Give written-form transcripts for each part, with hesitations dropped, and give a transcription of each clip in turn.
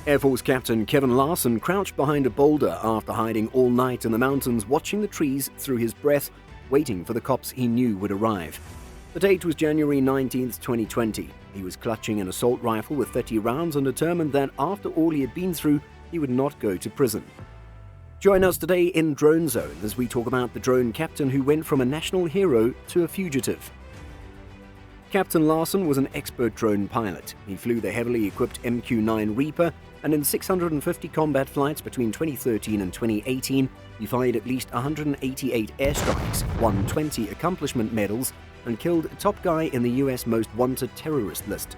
Air Force Captain Kevin Larson crouched behind a boulder after hiding all night in the mountains, watching the trees through his breath, waiting for the cops he knew would arrive. The date was January 19, 2020. He was clutching an assault rifle with 30 rounds and determined that after all he had been through, he would not go to prison. Join us today in Drone Zone as we talk about the drone captain who went from a national hero to a fugitive. Captain Larson was an expert drone pilot. He flew the heavily equipped MQ-9 Reaper, and in 650 combat flights between 2013 and 2018, he fired at least 188 airstrikes, won 20 accomplishment medals, and killed a top guy in the US Most Wanted terrorist list.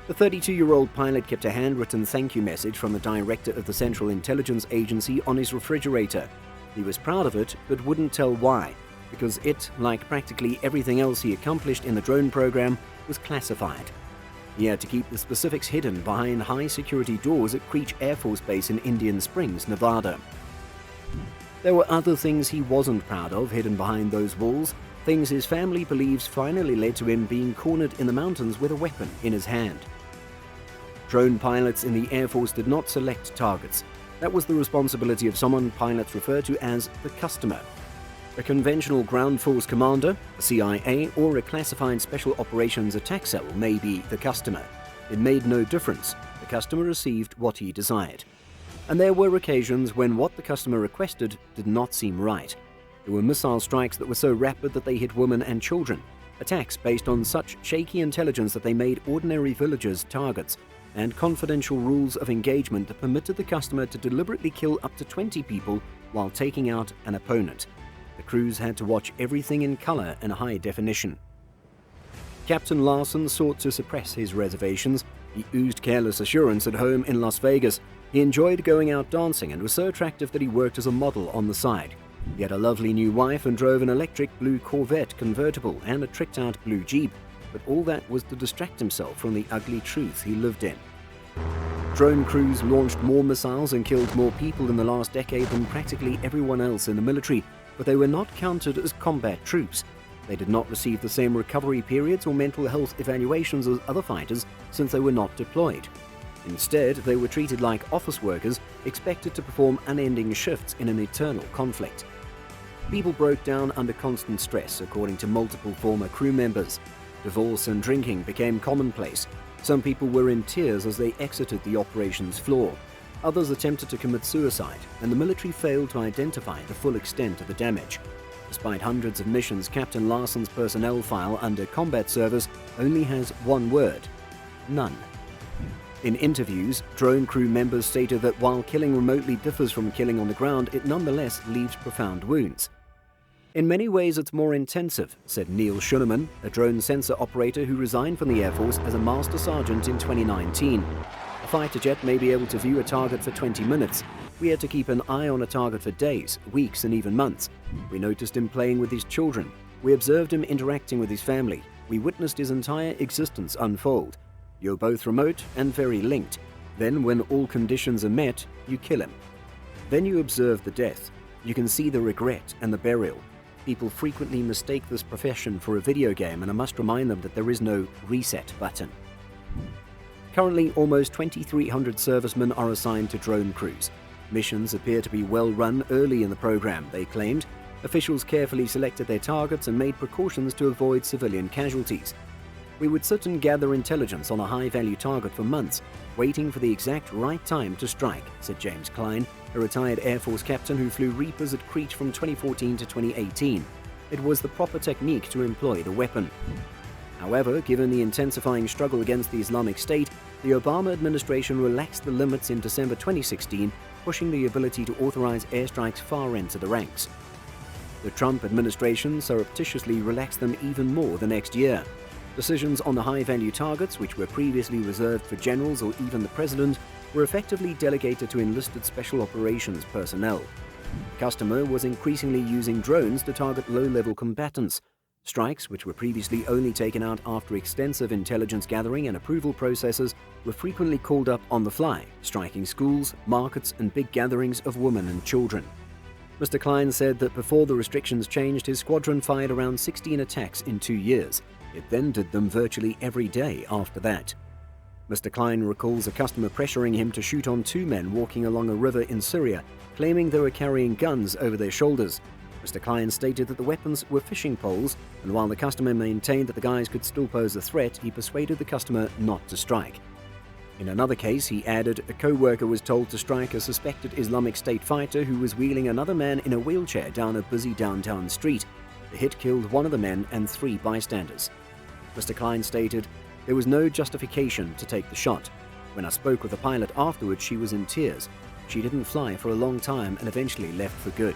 The 32-year-old pilot kept a handwritten thank you message from the director of the Central Intelligence Agency on his refrigerator. He was proud of it, but wouldn't tell why, because it, like practically everything else he accomplished in the drone program, was classified. He had to keep the specifics hidden behind high-security doors at Creech Air Force Base in Indian Springs, Nevada. There were other things he wasn't proud of hidden behind those walls, things his family believes finally led to him being cornered in the mountains with a weapon in his hand. Drone pilots in the Air Force did not select targets. That was the responsibility of someone pilots refer to as the customer. A conventional ground force commander, a CIA, or a classified special operations attack cell may be the customer. It made no difference. The customer received what he desired. And there were occasions when what the customer requested did not seem right. There were missile strikes that were so rapid that they hit women and children, attacks based on such shaky intelligence that they made ordinary villagers targets, and confidential rules of engagement that permitted the customer to deliberately kill up to 20 people while taking out an opponent. The crews had to watch everything in color and high definition. Captain Larson sought to suppress his reservations. He oozed careless assurance at home in Las Vegas. He enjoyed going out dancing and was so attractive that he worked as a model on the side. He had a lovely new wife and drove an electric blue Corvette convertible and a tricked-out blue Jeep, but all that was to distract himself from the ugly truth he lived in. Drone crews launched more missiles and killed more people in the last decade than practically everyone else in the military, but they were not counted as combat troops. They did not receive the same recovery periods or mental health evaluations as other fighters since they were not deployed. Instead, they were treated like office workers, expected to perform unending shifts in an eternal conflict. People broke down under constant stress, according to multiple former crew members. Divorce and drinking became commonplace. Some people were in tears as they exited the operations floor. Others attempted to commit suicide, and the military failed to identify the full extent of the damage. Despite hundreds of missions, Captain Larson's personnel file under combat service only has one word: none. In interviews, drone crew members stated that while killing remotely differs from killing on the ground, it nonetheless leaves profound wounds. In many ways it's more intensive, said Neil Schuneman, a drone sensor operator who resigned from the Air Force as a Master Sergeant in 2019. A fighter jet may be able to view a target for 20 minutes. We had to keep an eye on a target for days, weeks, and even months. We noticed him playing with his children. We observed him interacting with his family. We witnessed his entire existence unfold. You're both remote and very linked. Then, when all conditions are met, you kill him. Then you observe the death. You can see the regret and the burial. People frequently mistake this profession for a video game, and I must remind them that there is no reset button. Currently, almost 2,300 servicemen are assigned to drone crews. Missions appear to be well run early in the program, they claimed. Officials carefully selected their targets and made precautions to avoid civilian casualties. We would sit and gather intelligence on a high-value target for months, waiting for the exact right time to strike, said James Klein, a retired Air Force captain who flew Reapers at Creech from 2014 to 2018. It was the proper technique to employ the weapon. However, given the intensifying struggle against the Islamic State, the Obama administration relaxed the limits in December 2016, pushing the ability to authorize airstrikes far into the ranks. The Trump administration surreptitiously relaxed them even more the next year. Decisions on the high-value targets, which were previously reserved for generals or even the president, were effectively delegated to enlisted special operations personnel. The customer was increasingly using drones to target low-level combatants. Strikes, which were previously only taken out after extensive intelligence gathering and approval processes, were frequently called up on the fly, striking schools, markets, and big gatherings of women and children. Mr. Klein said that before the restrictions changed, his squadron fired around 16 attacks in 2 years. It then did them virtually every day after that. Mr. Klein recalls a customer pressuring him to shoot on two men walking along a river in Syria, claiming they were carrying guns over their shoulders. Mr. Klein stated that the weapons were fishing poles, and while the customer maintained that the guys could still pose a threat, he persuaded the customer not to strike. In another case, he added, a co-worker was told to strike a suspected Islamic State fighter who was wheeling another man in a wheelchair down a busy downtown street. The hit killed one of the men and 3 bystanders. Mr. Klein stated, there was no justification to take the shot. When I spoke with the pilot afterwards, she was in tears. She didn't fly for a long time and eventually left for good.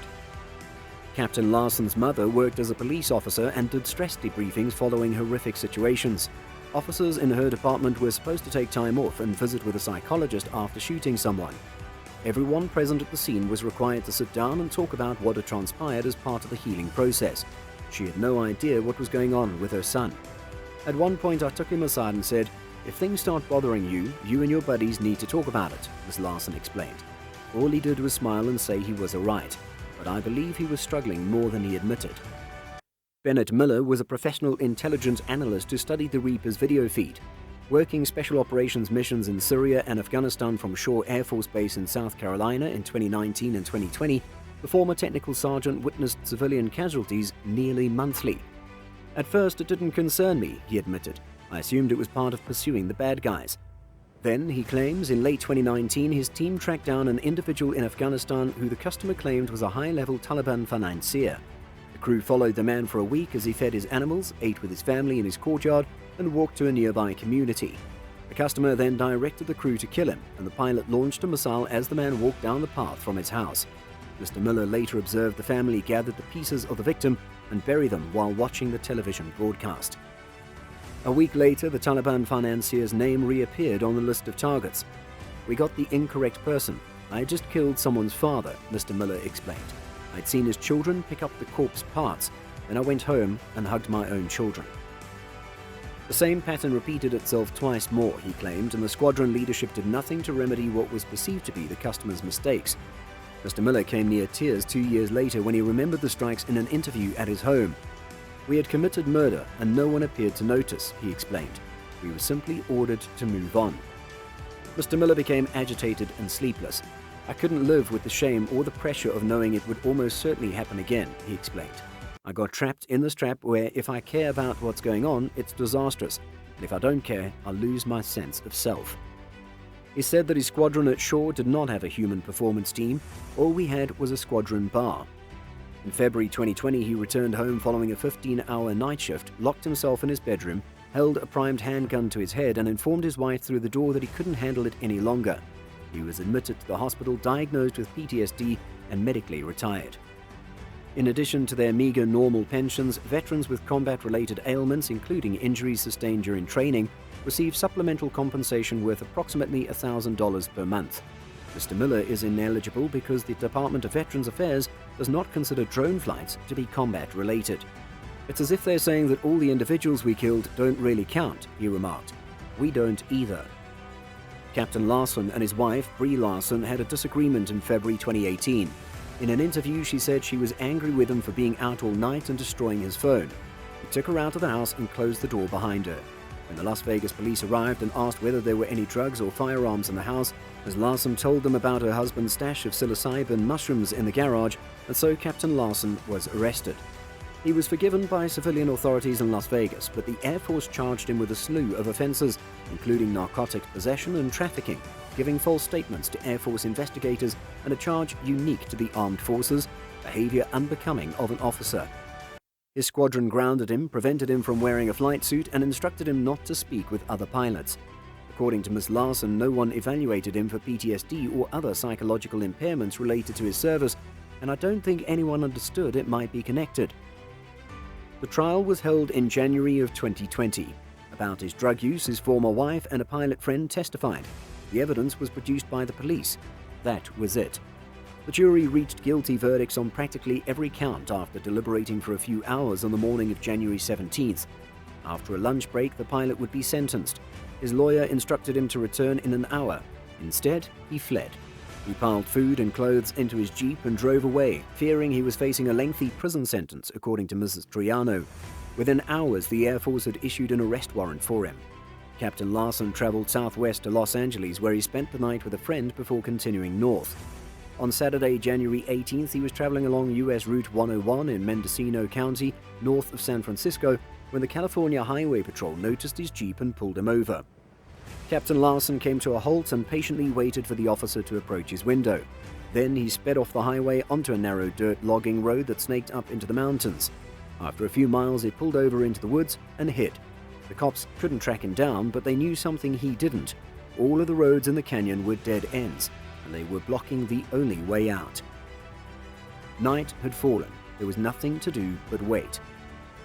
Captain Larson's mother worked as a police officer and did stress debriefings following horrific situations. Officers in her department were supposed to take time off and visit with a psychologist after shooting someone. Everyone present at the scene was required to sit down and talk about what had transpired as part of the healing process. She had no idea what was going on with her son. At one point I took him aside and said, if things start bothering you, you and your buddies need to talk about it, Ms. Larson explained. All he did was smile and say he was alright, but I believe he was struggling more than he admitted. Bennett Miller was a professional intelligence analyst who studied the Reaper's video feed. Working special operations missions in Syria and Afghanistan from Shaw Air Force Base in South Carolina in 2019 and 2020, the former technical sergeant witnessed civilian casualties nearly monthly. At first it didn't concern me, he admitted. I assumed it was part of pursuing the bad guys. Then, he claims, in late 2019 his team tracked down an individual in Afghanistan who the customer claimed was a high-level Taliban financier. The crew followed the man for a week as he fed his animals, ate with his family in his courtyard, and walked to a nearby community. The customer then directed the crew to kill him, and the pilot launched a missile as the man walked down the path from his house. Mr. Miller later observed the family gathered the pieces of the victim and bury them while watching the television broadcast. A week later, the Taliban financier's name reappeared on the list of targets. We got the incorrect person. I just killed someone's father, Mr. Miller explained. I'd seen his children pick up the corpse parts, then I went home and hugged my own children. The same pattern repeated itself twice more, he claimed, and the squadron leadership did nothing to remedy what was perceived to be the customer's mistakes. Mr. Miller came near tears 2 years later when he remembered the strikes in an interview at his home. We had committed murder and no one appeared to notice, he explained. We were simply ordered to move on. Mr. Miller became agitated and sleepless. I couldn't live with the shame or the pressure of knowing it would almost certainly happen again, he explained. I got trapped in this trap where if I care about what's going on, it's disastrous, and if I don't care, I'll lose my sense of self. He said that his squadron at Shaw did not have a human performance team. All we had was a squadron bar. In February 2020, he returned home following a 15-hour night shift, locked himself in his bedroom, held a primed handgun to his head, and informed his wife through the door that he couldn't handle it any longer. He was admitted to the hospital, diagnosed with PTSD, and medically retired. In addition to their meager normal pensions, veterans with combat-related ailments, including injuries sustained during training, receive supplemental compensation worth approximately $1,000 per month. Mr. Miller is ineligible because the Department of Veterans Affairs does not consider drone flights to be combat-related. It's as if they're saying that all the individuals we killed don't really count, he remarked. We don't either. Captain Larson and his wife, Bree Larson, had a disagreement in February 2018. In an interview, she said she was angry with him for being out all night and destroying his phone. He took her out of the house and closed the door behind her. When the Las Vegas police arrived and asked whether there were any drugs or firearms in the house, Ms. Larson told them about her husband's stash of psilocybin mushrooms in the garage, and so Captain Larson was arrested. He was forgiven by civilian authorities in Las Vegas, but the Air Force charged him with a slew of offenses, including narcotics possession and trafficking, giving false statements to Air Force investigators, and a charge unique to the armed forces, behavior unbecoming of an officer. His squadron grounded him, prevented him from wearing a flight suit, and instructed him not to speak with other pilots. According to Ms. Larson, no one evaluated him for PTSD or other psychological impairments related to his service, and I don't think anyone understood it might be connected. The trial was held in January of 2020. About his drug use, his former wife and a pilot friend testified. The evidence was produced by the police. That was it. The jury reached guilty verdicts on practically every count after deliberating for a few hours on the morning of January 17th. After a lunch break, the pilot would be sentenced. His lawyer instructed him to return in an hour. Instead, he fled. He piled food and clothes into his Jeep and drove away, fearing he was facing a lengthy prison sentence, according to Mrs. Triano. Within hours, the Air Force had issued an arrest warrant for him. Captain Larson traveled southwest to Los Angeles, where he spent the night with a friend before continuing north. On Saturday, January 18th, he was traveling along US Route 101 in Mendocino County, north of San Francisco, when the California Highway Patrol noticed his Jeep and pulled him over. Captain Larson came to a halt and patiently waited for the officer to approach his window. Then he sped off the highway onto a narrow dirt logging road that snaked up into the mountains. After a few miles, he pulled over into the woods and hid. The cops couldn't track him down, but they knew something he didn't. All of the roads in the canyon were dead ends, and they were blocking the only way out. Night had fallen. There was nothing to do but wait.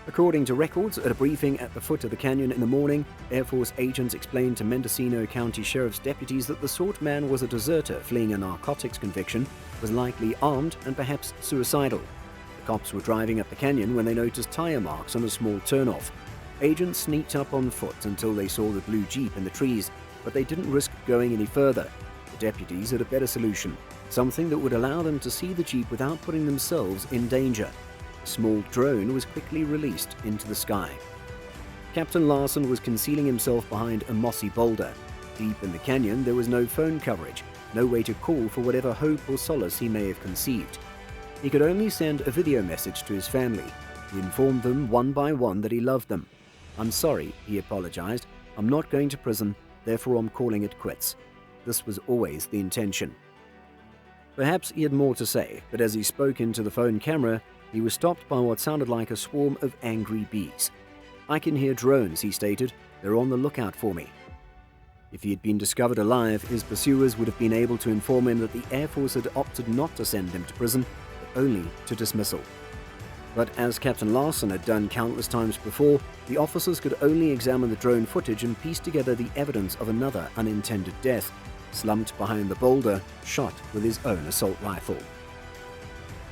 According to records, at a briefing at the foot of the canyon in the morning, Air Force agents explained to Mendocino County Sheriff's deputies that the sought man was a deserter fleeing a narcotics conviction, was likely armed and perhaps suicidal. The cops were driving up the canyon when they noticed tire marks on a small turnoff. Agents sneaked up on foot until they saw the blue Jeep in the trees, but they didn't risk going any further. The deputies had a better solution, something that would allow them to see the Jeep without putting themselves in danger. A small drone was quickly released into the sky. Captain Larson was concealing himself behind a mossy boulder. Deep in the canyon, there was no phone coverage, no way to call for whatever hope or solace he may have conceived. He could only send a video message to his family. He informed them one by one that he loved them. "I'm sorry," he apologized. "I'm not going to prison, therefore I'm calling it quits." This was always the intention. Perhaps he had more to say, but as he spoke into the phone camera, he was stopped by what sounded like a swarm of angry bees. "I can hear drones," he stated. "They're on the lookout for me." If he had been discovered alive, his pursuers would have been able to inform him that the Air Force had opted not to send him to prison, but only to dismissal. But as Captain Larson had done countless times before, the officers could only examine the drone footage and piece together the evidence of another unintended death, slumped behind the boulder, shot with his own assault rifle.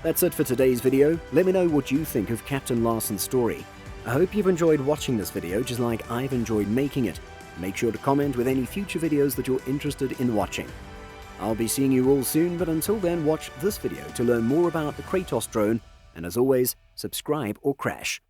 That's it for today's video. Let me know what you think of Captain Larson's story. I hope you've enjoyed watching this video just like I've enjoyed making it. Make sure to comment with any future videos that you're interested in watching. I'll be seeing you all soon, but until then, watch this video to learn more about the Kratos drone, and as always, subscribe or crash.